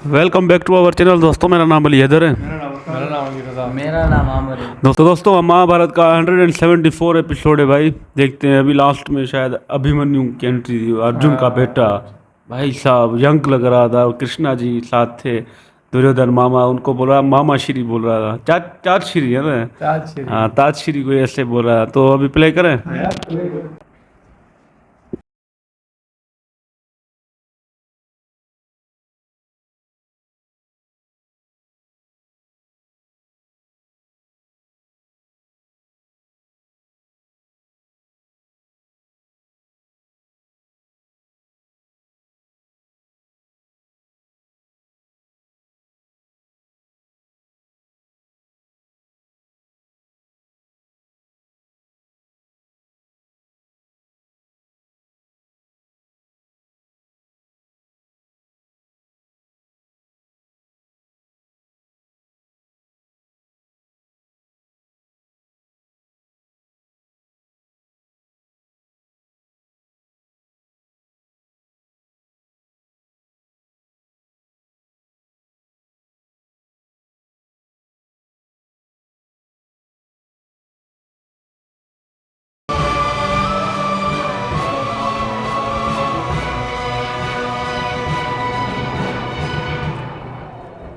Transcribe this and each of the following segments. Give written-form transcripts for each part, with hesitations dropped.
Welcome back to our channel दोस्तों। मेरा नाम अली हैदर है। मेरा नाम आमिर है। दोस्तों महाभारत का 174 एपिसोड है भाई। देखते हैं अभी लास्ट में शायद अभिमन्यु की एंट्री थी, अर्जुन का बेटा। भाई साहब यंग लग रहा था और कृष्णा जी साथ थे। दुर्योधन मामा उनको बोल रहा, मामा श्री बोल रहा था, चाच श्री है ना। हाँ ताज श्री को ऐसे बोल रहा। तो अभी प्ले करें।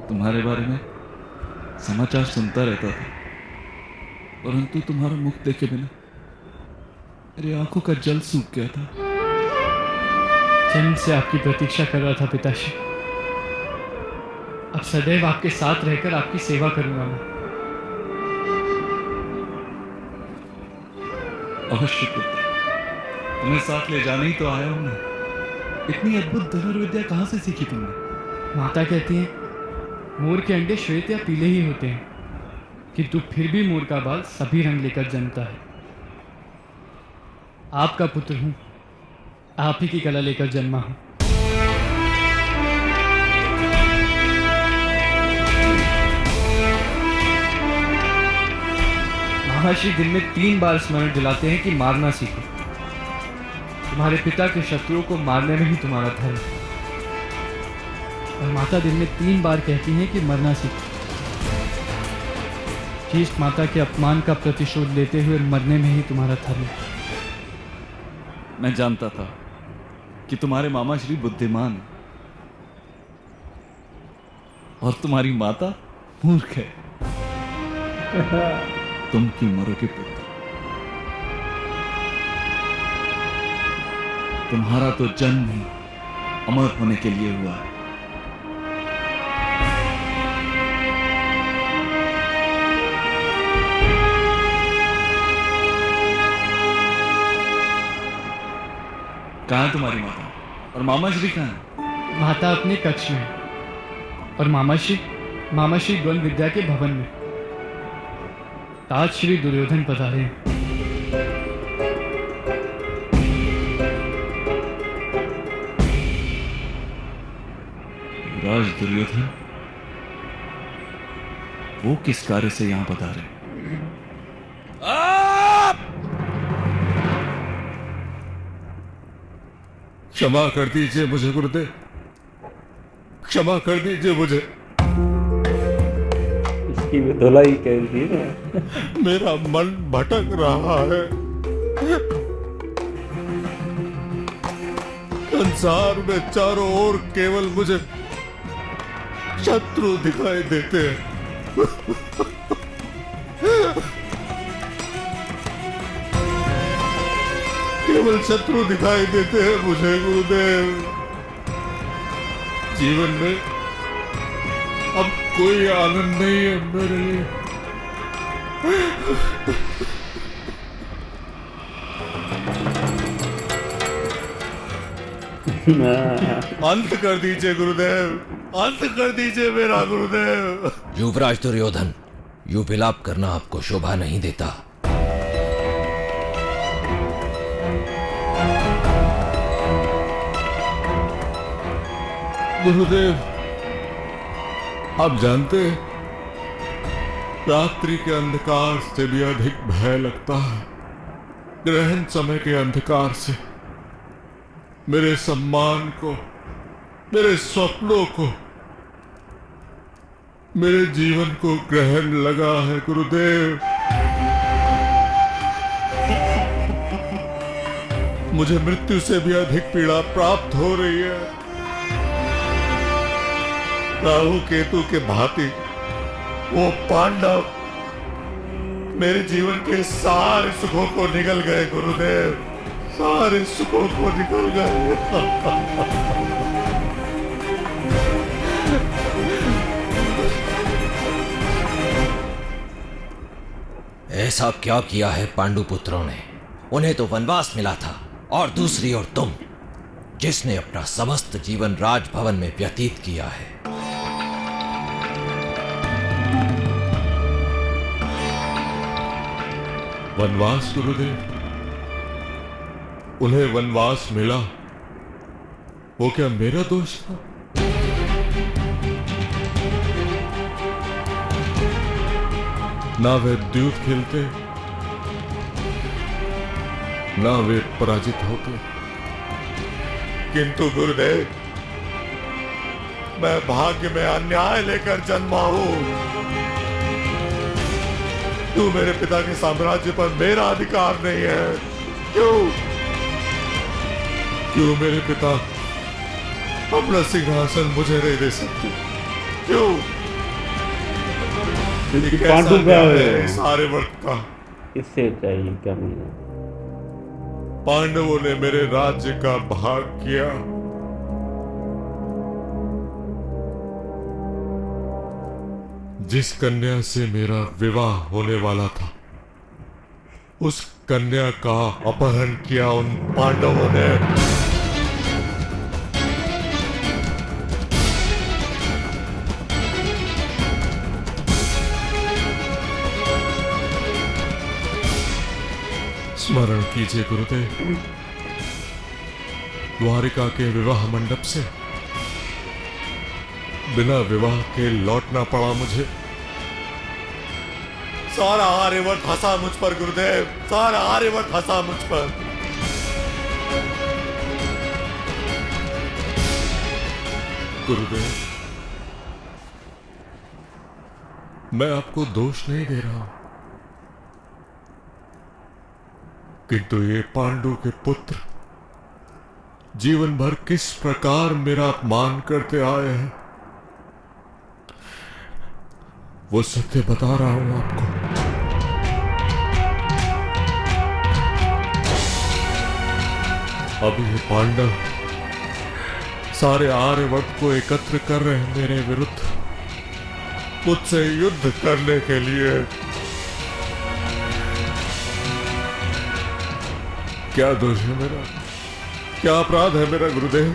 तुम्हारे बारे में समाचार सुनता रहता था, परंतु तुम्हारा मुख देखे बिना मेरी आंखों का जल सूख गया था। जन्म से आपकी प्रतीक्षा कर रहा था पिताश्री। अब सदैव आपके साथ रहकर आपकी सेवा करूंगा मैं। अवश्य पुत्र, तुम्हें साथ ले जाने ही तो आया हूं मैं। इतनी अद्भुत धनुर्विद्या कहां से सीखी तुमने? माता कहती है मोर के अंडे श्वेत या पीले ही होते हैं, किंतु फिर भी मोर का बाल सभी रंग लेकर जन्मता है। आपका पुत्र हूं, आप ही की कला लेकर जन्मा हूं। महर्षि दिन में 3 बार स्मरण दिलाते हैं कि मारना सीखो। तुम्हारे पिता के शत्रुओं को मारने में ही तुम्हारा धर्म है। और माता दिन में 3 बार कहती हैं कि मरना सीखो। ज्येष्ठ माता के अपमान का प्रतिशोध लेते हुए मरने में ही तुम्हारा धर्म है। मैं जानता था कि तुम्हारे मामा श्री बुद्धिमान हैं और तुम्हारी माता मूर्ख है। तुम क्यों मरोगे पुत्र? तुम्हारा तो जन्म ही अमर होने के लिए हुआ है। कहाँ है तुम्हारी माता और मामा श्री कहाँ है? माता अपने कक्ष में है और मामा श्री द्वंद विद्या के भवन में। ताज श्री दुर्योधन पधारे हैं। राज दुर्योधन वो किस कार्य से यहां पधारे? क्षमा कर दीजिए मुझे गुरुदेव, क्षमा कर दीजिए मुझे। इसकी भी धुलाई कह दी ना। मेरा मन भटक रहा है। संसार में चारों ओर केवल मुझे शत्रु दिखाई देते हैं। केवल शत्रु दिखाई देते हैं मुझे गुरुदेव। जीवन में अब कोई आनंद नहीं है मेरे लिए। अंत कर दीजिए गुरुदेव, अंत कर दीजिए मेरा गुरुदेव। युवराज दुर्योधन, यूं विलाप करना आपको शोभा नहीं देता। गुरुदेव, आप जानते हैं रात्रि के अंधकार से भी अधिक भय लगता है ग्रहण समय के अंधकार से। मेरे सम्मान को, मेरे स्वप्नों को मेरे जीवन को ग्रहण लगा है गुरुदेव। मुझे मृत्यु से भी अधिक पीड़ा प्राप्त हो रही है। राहु केतु के भांति वो पांडव मेरे जीवन के सारे सुखों को निगल गए गुरुदेव, सारे सुखों को निगल गए। ऐसा क्या किया है पांडुपुत्रों ने? उन्हें तो वनवास मिला था, और दूसरी ओर तुम, जिसने अपना समस्त जीवन राजभवन में व्यतीत किया है। वनवास गुरुदेव, उन्हें वनवास मिला, वो क्या मेरा दोष था? ना वे द्यूत खेलते, ना वे पराजित होते, किंतु गुरुदेव मैं भाग्य में अन्याय लेकर जन्मा हूं। क्यों मेरे पिता के साम्राज्य पर मेरा अधिकार नहीं है? क्यों क्यों मेरे पिता अपना सिंहासन मुझे नहीं दे सकते? क्यों? ये कैसा पांडु का न्याय है। है इस आर्यवर्त का? इससे चाहिए क्या मिलेगा? पांडवों ने मेरे राज्य का भाग किया, जिस कन्या से मेरा विवाह होने वाला था उस कन्या का अपहरण किया उन पांडवों ने। स्मरण कीजिए गुरुदेव, द्वारिका के विवाह मंडप से बिना विवाह के लौटना पड़ा मुझे। सारा आर्यवर्त हंसा मुझ पर गुरुदेव, सारा आर्यवर्त हंसा मुझ पर। गुरुदेव, मैं आपको दोष नहीं दे रहा हूं, किंतु ये पांडु के पुत्र जीवन भर किस प्रकार मेरा अपमान करते आए हैं, वो सत्य बता रहा हूं आपको। अभी ये पांडव सारे आर्यवर्त को एकत्र कर रहे हैं मेरे विरुद्ध, मुझसे युद्ध करने के लिए। क्या दोष है मेरा? क्या अपराध है मेरा गुरुदेव?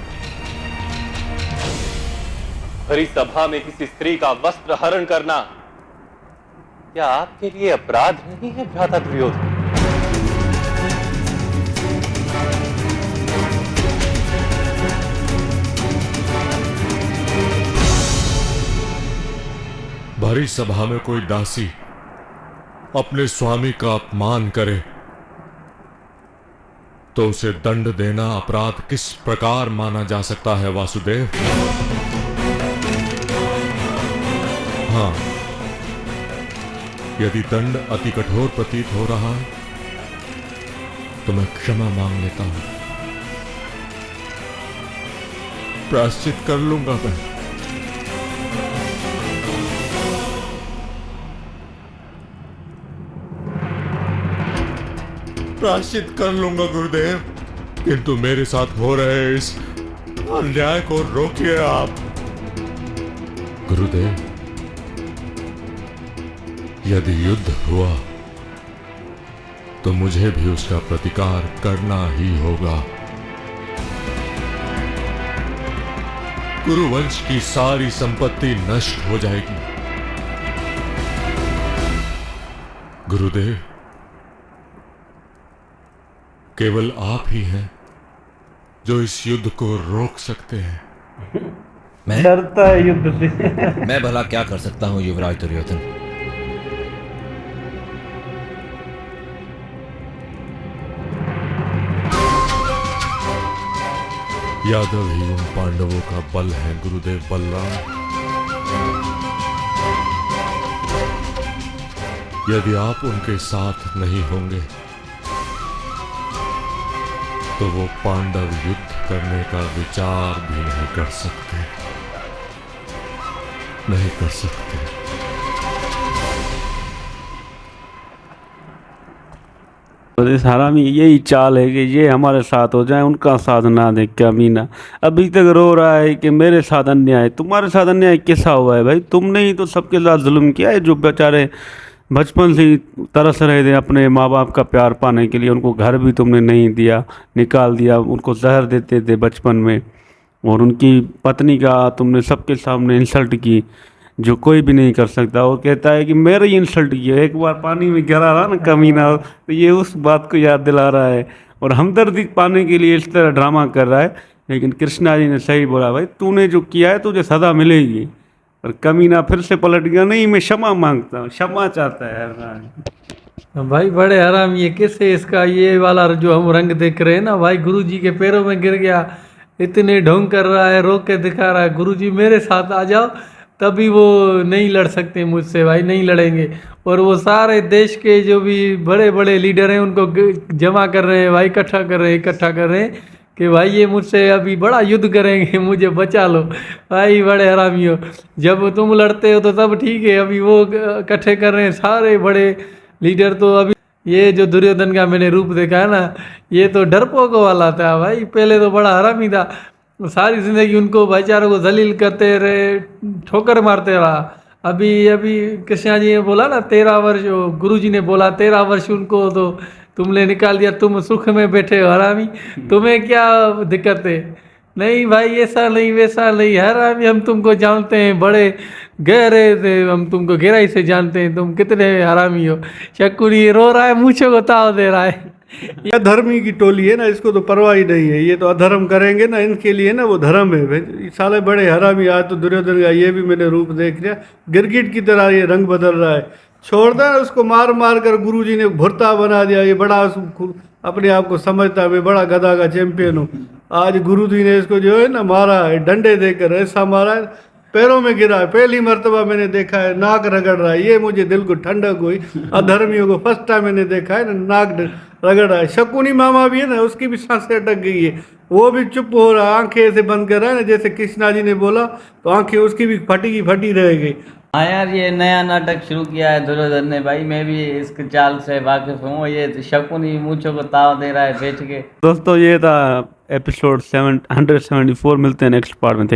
भरी सभा में किसी स्त्री का वस्त्र हरण करना क्या आपके लिए अपराध नहीं है भ्राता दुर्योधन? भरी सभा में कोई दासी अपने स्वामी का अपमान करे तो उसे दंड देना अपराध किस प्रकार माना जा सकता है वासुदेव? हाँ, यदि दंड अति कठोर प्रतीत हो रहा है तो मैं क्षमा मांग लेता हूं, प्रायश्चित कर लूंगा मैं। प्रायश्चित कर लूंगा गुरुदेव, किंतु मेरे साथ हो रहे इस अन्याय को रोकिए आप। गुरुदेव, यदि युद्ध हुआ तो मुझे भी उसका प्रतिकार करना ही होगा। कुरुवंश की सारी संपत्ति नष्ट हो जाएगी। गुरुदेव, केवल आप ही हैं जो इस युद्ध को रोक सकते हैं। मैं डरता है युद्ध से। मैं भला क्या कर सकता हूं युवराज दुर्योधन? यादव ही उन पांडवों का बल है गुरुदेव बलराम। यदि आप उनके साथ नहीं होंगे तो वो पांडव युद्ध करने का विचार भी नहीं कर सकते, नहीं कर सकते। तो इस हरामी यही चाल है कि ये हमारे साथ हो जाए, उनका साथ ना दे। कमीना अभी तक रो रहा है कि मेरे साथ अन्याय। तुम्हारे साथ अन्याय कैसा हुआ है भाई? तुमने ही तो सबके साथ जुल्म किया है। जो बेचारे बचपन से ही तरस रहे थे अपने माँ बाप का प्यार पाने के लिए, उनको घर भी तुमने नहीं दिया, निकाल दिया। उनको जहर देते थे बचपन में, और उनकी पत्नी का तुमने सबके सामने इंसल्ट की, जो कोई भी नहीं कर सकता। और कहता है कि मेरे ही इंसल्ट किया। एक बार पानी में गिरा रहा ना कमीना, तो ये उस बात को याद दिला रहा है और हमदर्दी पाने के लिए इस तरह ड्रामा कर रहा है। लेकिन कृष्णा जी ने सही बोला, भाई तूने जो किया है तुझे सजा मिलेगी। और कमीना फिर से पलट गया, नहीं मैं क्षमा मांगता हूँ, क्षमा चाहता है। भाई बड़े हराम, ये कैसे इसका ये वाला जो हम रंग देख रहे हैं ना भाई, गुरुजी के पैरों में गिर गया, इतने ढोंग कर रहा है, रोक के दिखा रहा है गुरुजी मेरे साथ आ जाओ, तभी वो नहीं लड़ सकते मुझसे भाई, नहीं लड़ेंगे। और वो सारे देश के जो भी बड़े बड़े लीडर हैं उनको जमा कर रहे हैं भाई, इकट्ठा कर रहे हैं कि भाई ये मुझसे अभी बड़ा युद्ध करेंगे, मुझे बचा लो। भाई बड़े हरामी हो, जब तुम लड़ते हो तो तब ठीक है, अभी वो इकट्ठे कर रहे हैं सारे बड़े लीडर। तो अभी ये जो दुर्योधन का मैंने रूप देखा है ना, ये तो डरपोक वाला था भाई, पहले तो बड़ा हरामी था, सारी जिंदगी उनको भाईचारों को जलील करते रहे, ठोकर मारते रहा। अभी कृष्णा जी ने बोला ना 13 वर्ष, गुरुजी ने बोला 13 वर्ष उनको तो तुमने निकाल दिया, तुम सुख में बैठे हो हरामी, तुम्हें क्या दिक्कत है? नहीं भाई ऐसा नहीं वैसा नहीं हरामी, हम तुमको जानते हैं, बड़े गहरे से हम तुमको गहराई से जानते हैं, तुम कितने हरामी हो। शकुनी रो रहा है, मूंछों को ताव दे रहा है। ये अधर्मी की टोली है ना, इसको तो परवाह ही नहीं है। ये तो अधर्म करेंगे ना, इनके लिए ना वो धर्म है भाई। साले बड़े हरामी। आज तो दुर्योधन का ये भी मैंने रूप देख लिया, गिरगिट की तरह ये रंग बदल रहा है। छोड़ दे उसको, मार मार कर गुरुजी ने भुरता बना दिया। ये बड़ा अपने आप को समझता है मैं बड़ा गधा का चैंपियन हूँ। आज गुरुजी ने इसको जो है ना मारा है, डंडे देकर ऐसा मारा है, पैरों में गिरा है। पहली मर्तबा मैंने देखा है नाक रगड़ रहा है, ये मुझे दिल को ठंडक हुई। अधर्मियों को फर्स्ट टाइम मैंने देखा है ना नाक रगड़ रहा है। शकुनी मामा भी है ना, उसकी भी सांसें अटक गई है, वो भी चुप हो रहा, आंखें ऐसे बंद कर रहा है ना, जैसे कृष्णा जी ने बोला तो आंखें उसकी भी फटी रह गई। हाँ यार, ये नया नाटक शुरू किया है दुर्योधन ने भाई, मैं भी इसके चाल से वाकिफ हूँ। ये शकुनी मूंछों को ताव दे रहा है बैठ के। दोस्तों ये था एपिसोड 174। मिलते हैं नेक्स्ट पार्ट में। थैंक